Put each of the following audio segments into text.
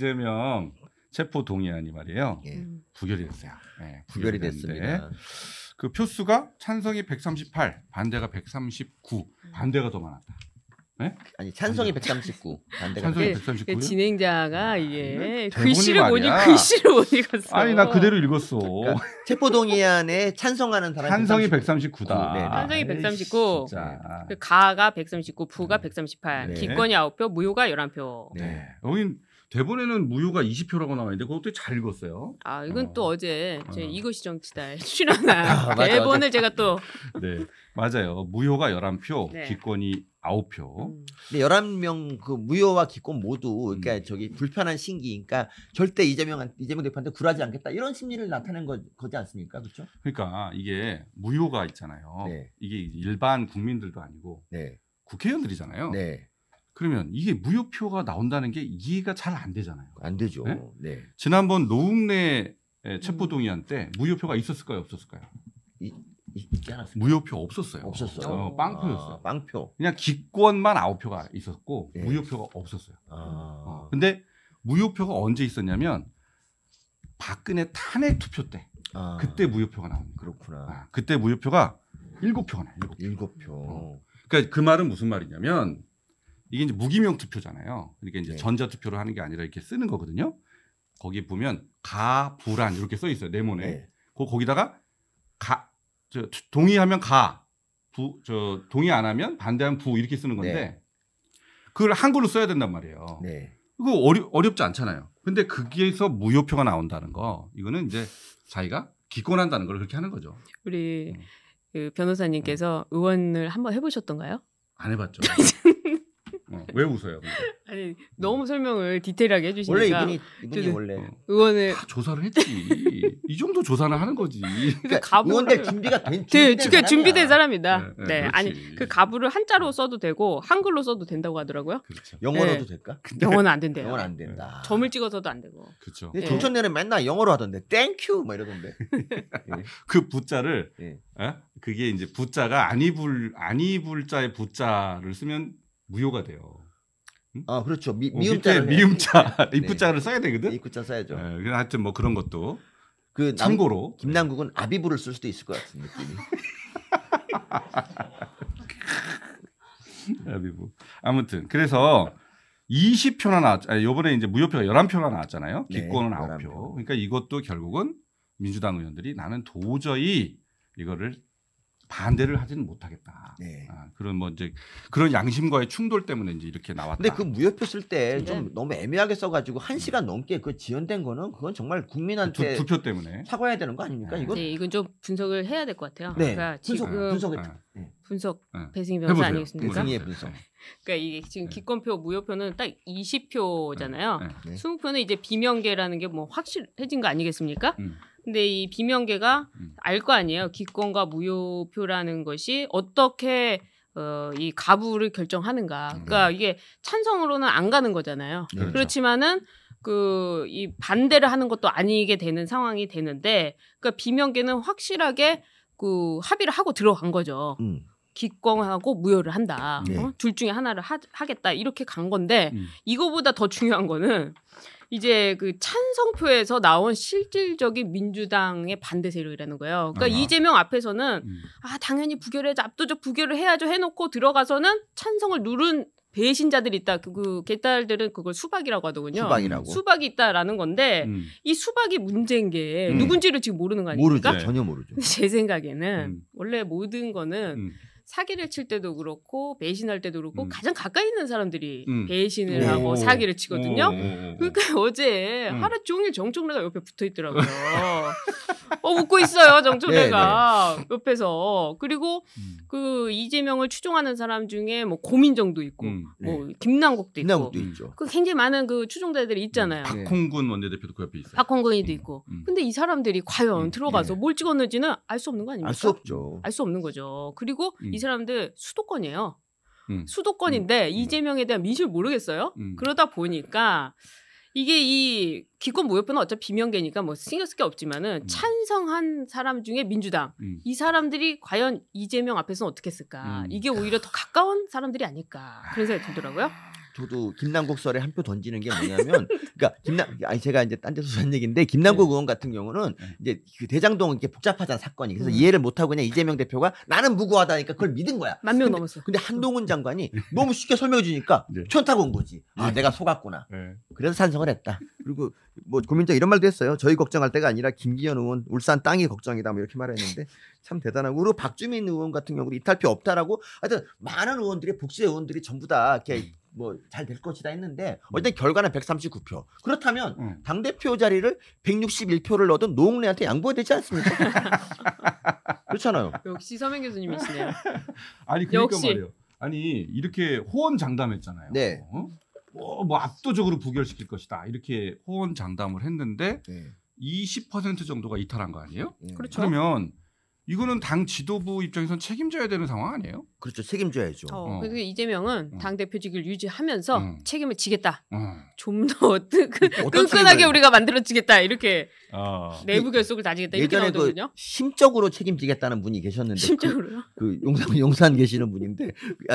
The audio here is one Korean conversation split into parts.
이재명 체포 동의안이 말이에요. 예. 부결이 됐어요. 네, 부결이 됐습니다. 그 표수가 찬성이 138, 반대가 139. 반대가 더 많았다. 네? 아니 찬성이 139, 반대가 찬성이 139. 139요? 진행자가 이게 대본이 글씨를 못 읽, 말이야. 글씨를 못 읽었어. 아니 나 그대로 읽었어. 그러니까 체포동의안에 찬성하는 사람이 찬성이 139. 139다. 네, 네. 찬성이 139. 진짜. 그 가가 139, 부가 138, 네. 기권이 9표, 무효가 11표. 네. 여긴 대본에는 무효가 20표라고 나와 있는데 그것도 잘 읽었어요. 아 이건 또 어제 제 어. 이것이 정치다 출연한 맞아, 대본을 제가 또 네. 맞아요. 무효가 11표, 네. 기권이 9표. 근데 11명 그 무효와 기권 모두 그러니까 저기 불편한 심기, 그러니까 절대 이재명 대표한테 굴하지 않겠다 이런 심리를 나타낸 거지 않습니까, 그렇죠? 그러니까 이게 무효가 있잖아요. 네. 이게 일반 국민들도 아니고 네, 국회의원들이잖아요. 네, 그러면 이게 무효표가 나온다는 게 이해가 잘 안 되잖아요. 안 되죠. 네? 네, 지난번 노웅래 체포동의안 때 무효표가 있었을까요, 없었을까요? 있지 않았습니까? 무효표 없었어요. 없었어요. 빵표였어요. 빵표. 그냥 기권만 9표가 있었고 네. 무효표가 없었어요. 아, 근데 무효표가 언제 있었냐면 박근혜 탄핵 투표 때 아, 그때 무효표가 나옵니다. 그렇구나. 그때 무효표가 7표가 나요. 7표. 7표. 그러니까 그 말은 무슨 말이냐면 이게 이제 무기명 투표잖아요. 그러니까 이제 네. 전자 투표를 하는 게 아니라 이렇게 쓰는 거거든요. 거기 보면 가, 부란 이렇게 써 있어요. 네모네. 네. 거기다가 동의하면 가, 동의 안 하면 반대하면 부 이렇게 쓰는 건데 네. 그걸 한글로 써야 된단 말이에요. 네. 그거 어렵지 않잖아요. 근데 거기에서 무효표가 나온다는 거 이거는 이제 자기가 기권한다는 걸 그렇게 하는 거죠. 우리 그 변호사님께서 의원을 한번 해보셨던가요? 안 해봤죠. 왜 웃어요? 근데? 아니 너무 설명을 디테일하게 해주시니까 원래 이분이 저도- 원래 의원을 다 조사를 했지. 이 정도 조사는 하는 거지. 그러니까 가부를- 의원들 준비가 된 준비된 사람이다. 네, 네, 그렇지. 아니 그 가부를 한자로 써도 되고 한글로 써도 된다고 하더라고요. 그렇죠. 영어로도 네. 될까? 영어는 안 된대요. 영어는 안 된다. 점을 찍어서도 안 되고. 그렇죠. 근데 네. 조천내는 맨날 영어로 하던데 땡큐 막 이러던데. 그 부자를 예. 그게 이제 부자가 아니불자의 부자를 쓰면 무효가 돼요. 아 그렇죠. 밑에 미음자를 미음자 네. 이부자를 써야 되거든. 이구자 써야죠. 그래서 하여튼 뭐 그런 것도 그 참고로 김남국은 아비부를 쓸 수도 있을 것 같은 느낌이. 아무튼 그래서 20표나 이번에 이제 무효표가 11표나 나왔잖아요. 네, 기권은 11표. 9표. 그러니까 이것도 결국은 민주당 의원들이 나는 도저히 이거를 반대를 하지는 못하겠다. 네. 그런 뭐 이제 그런 양심과의 충돌 때문에 이제 이렇게 나왔다. 근데 그 무효표 쓸 때 좀 네. 너무 애매하게 써가지고 1시간 넘게 그 지연된 거는 그건 정말 국민한테 투표 때문에. 사과해야 되는 거 아닙니까? 이건 네, 이건 좀 분석을 해야 될 것 같아요. 네. 그러니까 분석, 지금 분석을 네. 분석 네. 배승희 변호사 해보세요. 아니겠습니까? 배승희의 분석. 그러니까 이게 지금 기권표 무효표는 딱 20표잖아요. 네. 네. 20표는 이제 비명계라는 게 뭐 확실해진 거 아니겠습니까? 음. 근데 이 비명계가 알 거 아니에요. 기권과 무효표라는 것이 어떻게 이 가부를 결정하는가. 그러니까 이게 찬성으로는 안 가는 거잖아요. 그렇죠. 그렇지만은 그 이 반대를 하는 것도 아니게 되는 상황이 되는데, 그러니까 비명계는 확실하게 그 합의를 하고 들어간 거죠. 기권하고 무효를 한다. 네. 둘 중에 하나를 하겠다. 이렇게 간 건데 음. 이거보다 더 중요한 거는 이제 그 찬성표에서 나온 실질적인 민주당의 반대 세력이라는 거예요. 그러니까 아하. 이재명 앞에서는 당연히 부결해야죠. 압도적 부결을 해야죠. 해놓고 들어가서는 찬성을 누른 배신자들이 있다. 그 개딸들은 그걸 수박이라고 하더군요. 수박이라고. 수박이 있다라는 건데 이 수박이 문제인 게 누군지를 지금 모르는 거 아닙니까? 모르죠. 전혀 모르죠. 제 생각에는 원래 모든 거는 음. 사기를 칠 때도 그렇고 배신할 때도 그렇고 음. 가장 가까이 있는 사람들이 음. 배신을 오. 하고 사기를 치거든요. 오. 그러니까 어제 음. 하루 종일 정청래가 옆에 붙어 있더라고요. 웃고 있어요, 정청래가 옆에서. 그리고 그 이재명을 추종하는 사람 중에 뭐 고민정도 있고, 뭐 김남국도 있고, 김남국도 있죠. 그 굉장히 많은 그 추종자들이 있잖아요. 박홍근 원내대표도 그 옆에 있어요. 박홍근이도 있고. 근데 이 사람들이 과연 들어가서 네. 뭘 찍었는지는 알 수 없는 거 아닙니까? 알 수 없죠. 알 수 없는 거죠. 그리고 이 사람들 수도권이에요. 음. 수도권인데 이재명에 대한 민심을 모르겠어요. 그러다 보니까 이게 이 기권 무효표는 어차피 비명계니까 뭐 신경 쓸 게 없지만은 찬성한 사람 중에 민주당 이 사람들이 과연 이재명 앞에서는 어떻게 했을까? 이게 오히려 더 가까운 사람들이 아닐까 그런 생각이 들더라고요. 저도 김남국 설에 한 표 던지는 게 뭐냐면, 그러니까 제가 이제 딴 데서 한 얘기인데 김남국 의원 같은 경우는 이제 그 대장동 이렇게 복잡하잖아 사건이. 그래서 이해를 못하고 그냥 이재명 대표가 나는 무고하다니까 그걸 믿은 거야. 10,000명 넘었어. 근데 한동훈 장관이 너무 쉽게 설명해 주니까 촌타고 온 거지. 아 내가 속았구나. 그래서 찬성을 했다. 그리고 뭐 고민자 이런 말도 했어요. 저희 걱정할 때가 아니라 김기현 의원 울산 땅이 걱정이다 뭐 이렇게 말했는데 참 대단하고, 그리고 박주민 의원 같은 경우도 이탈표 없다라고 하여튼 많은 의원들이 복수의 의원들이 전부 다 이렇게 뭐 잘 될 것이다 했는데 어쨌든 결과는 139표. 그렇다면 당대표 자리를 161표를 얻은 노웅래한테 양보해야 되지 않습니까? 그렇잖아요. 역시 서명 교수님이시네요. 아니 그러니까 역시. 말이에요. 아니 이렇게 호언장담했잖아요. 네. 뭐 압도적으로 부결시킬 것이다 이렇게 호언장담을 했는데 20% 정도가 이탈한 거 아니에요? 그렇죠. 그러면 이거는 당 지도부 입장에선 책임져야 되는 상황 아니에요? 그렇죠. 책임져야죠. 그래서 이재명은 당 대표직을 유지하면서 책임을 지겠다. 좀 더 어떤 끈끈하게 책임을- 우리가 만들어지겠다. 이렇게 내부 결속을 다지겠다. 이렇게 예전에 그 나오거든요. 심적으로 책임지겠다는 분이 계셨는데 심적으로요? 그 용산 계시는 분인데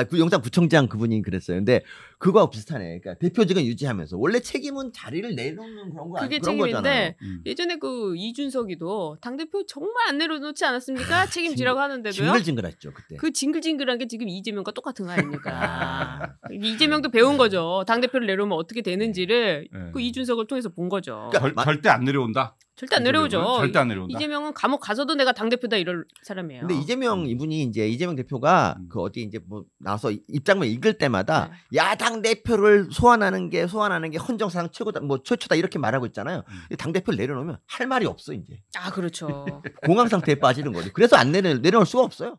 그 용산 구청장 그분이 그랬어요. 근데 그거하고 비슷하네. 그러니까 대표직은 유지하면서 원래 책임은 자리를 내놓는 그런 거 그게 그런 거잖아요. 책임인데 예전에 그 이준석이도 당 대표 정말 안 내려놓지 않았습니까? 책임지라고 하는데도요. 징글징글했죠 그때. 그 징글징글한 게 지금 이재명과 똑같은 거 아닙니까? 이재명도 배운 거죠. 당 대표를 내려오면 어떻게 되는지를 그 이준석을 통해서 본 거죠. 그러니까 절대 안 내려온다. 절대 안 내려오죠. 절대 안 내려온다. 이재명은 감옥 가서도 내가 당 대표다 이럴 사람이에요. 근데 이재명 이분이 이제 이재명 대표가 그 어디 이제 뭐 나와서 입장문 읽을 때마다 야당 대표를 소환하는 게 헌정사상 최고다 뭐 최초다 이렇게 말하고 있잖아요. 당 대표를 내려놓으면 할 말이 없어 이제. 아 그렇죠. 공황 상태에 빠지는 거죠. 그래서 안 내려놓을 수가 없어요.